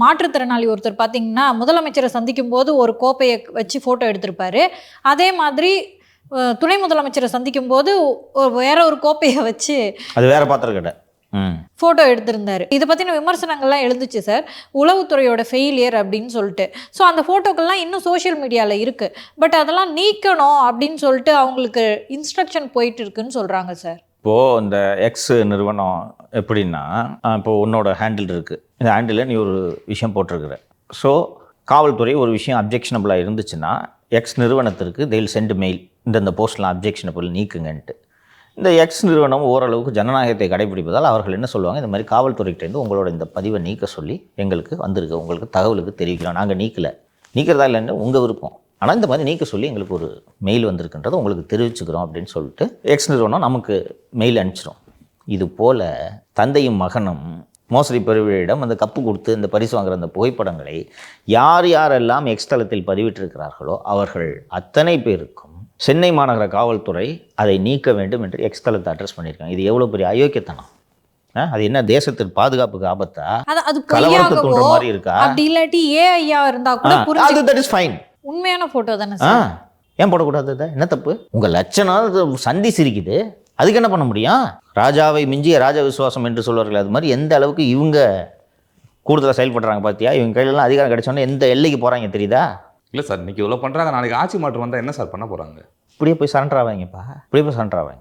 மாற்றுத்திறனாளி ஒருத்தர் பார்த்தீங்கன்னா முதலமைச்சரை சந்திக்கும் போது ஒரு கோப்பையை வச்சு ஃபோட்டோ எடுத்திருப்பாரு. அதே மாதிரி துணை முதலமைச்சரை சந்திக்கும் போது வேற ஒரு கோப்பையை வச்சு அது வேற பாத்திரக்கடை ஃபோட்டோ எடுத்திருந்தாரு. இதை பற்றின விமர்சனங்கள்லாம் எழுந்துச்சு சார், உளவுத்துறையோட ஃபெயிலியர் அப்படின்னு சொல்லிட்டு. ஸோ அந்த ஃபோட்டோக்கள்லாம் இன்னும் சோஷியல் மீடியாவில் இருக்குது. பட் அதெல்லாம் நீக்கணும் அப்படின்னு சொல்லிட்டு அவங்களுக்கு இன்ஸ்ட்ரக்ஷன் போயிட்டு இருக்குன்னு சொல்கிறாங்க சார். இப்போது இந்த எக்ஸ் நிறுவனம் எப்படின்னா, இப்போது உன்னோட ஹேண்டில் இருக்குது, இந்த ஹேண்டில் நீ ஒரு விஷயம் போட்டிருக்கிற. ஸோ காவல்துறை ஒரு விஷயம் அப்ஜெக்ஷனபிளாக இருந்துச்சுன்னா எக்ஸ் நிறுவனத்திற்கு they'll send மெயில், இந்த போஸ்ட்லாம் அப்ஜெக்ஷனபிள் நீக்குங்கன்ட்டு. இந்த எக்ஸ் நிறுவனம் ஓரளவுக்கு ஜனநாயகத்தை கடைபிடிப்பதால் அவர்கள் என்ன சொல்லுவாங்க, இந்த மாதிரி காவல்துறைகிட்டேருந்து உங்களோட இந்த பதிவை நீக்க சொல்லி எங்களுக்கு வந்திருக்கு, உங்களுக்கு தகவலுக்கு தெரிவிக்கிறோம், நாங்கள் நீக்கிறதா இல்லைன்னு உங்கள் விருப்பம், ஆனால் இந்த மாதிரி நீக்க சொல்லி எங்களுக்கு ஒரு மெயில் வந்திருக்குன்றதை உங்களுக்கு தெரிவிச்சுக்கிறோம் அப்படின்னு சொல்லிட்டு எக்ஸ் நிறுவனம் நமக்கு மெயில் அனுப்பிச்சிடும். இது போல் தந்தையும் மகனும் மோசடி பெறுவிடம் அந்த கப்பு கொடுத்து இந்த பரிசு வாங்குகிற அந்த புகைப்படங்களை யார் யாரெல்லாம் எக்ஸ் தளத்தில் பதிவிட்டிருக்கிறார்களோ அவர்கள் அத்தனை பேருக்கும் சென்னை மாநகர காவல்துறை அதை நீக்க வேண்டும் என்று எக்ஸ் தளத்தை அட்ரஸ் பண்ணியிருக்காங்க. இது எவ்வளோ பெரிய அயோக்கியத்தனம்! அது என்ன தேசத்தின் பாதுகாப்புக்கு ஆபத்தா, கலவரத்தை தூண்டுற மாதிரி இருக்கா? அப்படி இல்லாட்டி ஏஐயா இருந்தா கூட அது தட் இஸ் ஃபைன், உண்மையான போட்டோ தானே சார். ஏன் போடக்கூடாது? என்ன தப்பு? உங்கள் லட்சணம் சந்தி சிரிக்குது, அதுக்கு என்ன பண்ண முடியும்? ராஜாவை மிஞ்சிய ராஜ விசுவாசம் என்று சொல்வார்கள், அது மாதிரி எந்த அளவுக்கு இவங்க கூடுதலாக செயல்படுறாங்க பார்த்தியா? இவங்க கையிலலாம் அதிகாரம் கிடைச்சோன்னா எந்த எல்லைக்கு போகிறாங்க தெரியுதா? இல்லை சார், இன்றைக்கி இவ்வளோ பண்ணுறாங்க, நாளைக்கு ஆட்சி மாற்றம் வந்தால் என்ன சார் பண்ண போகிறாங்க? இப்படியே போய் சரண்டர் ஆவாங்கப்பா, இப்படியே போய் சரண்டர் ஆவாங்க.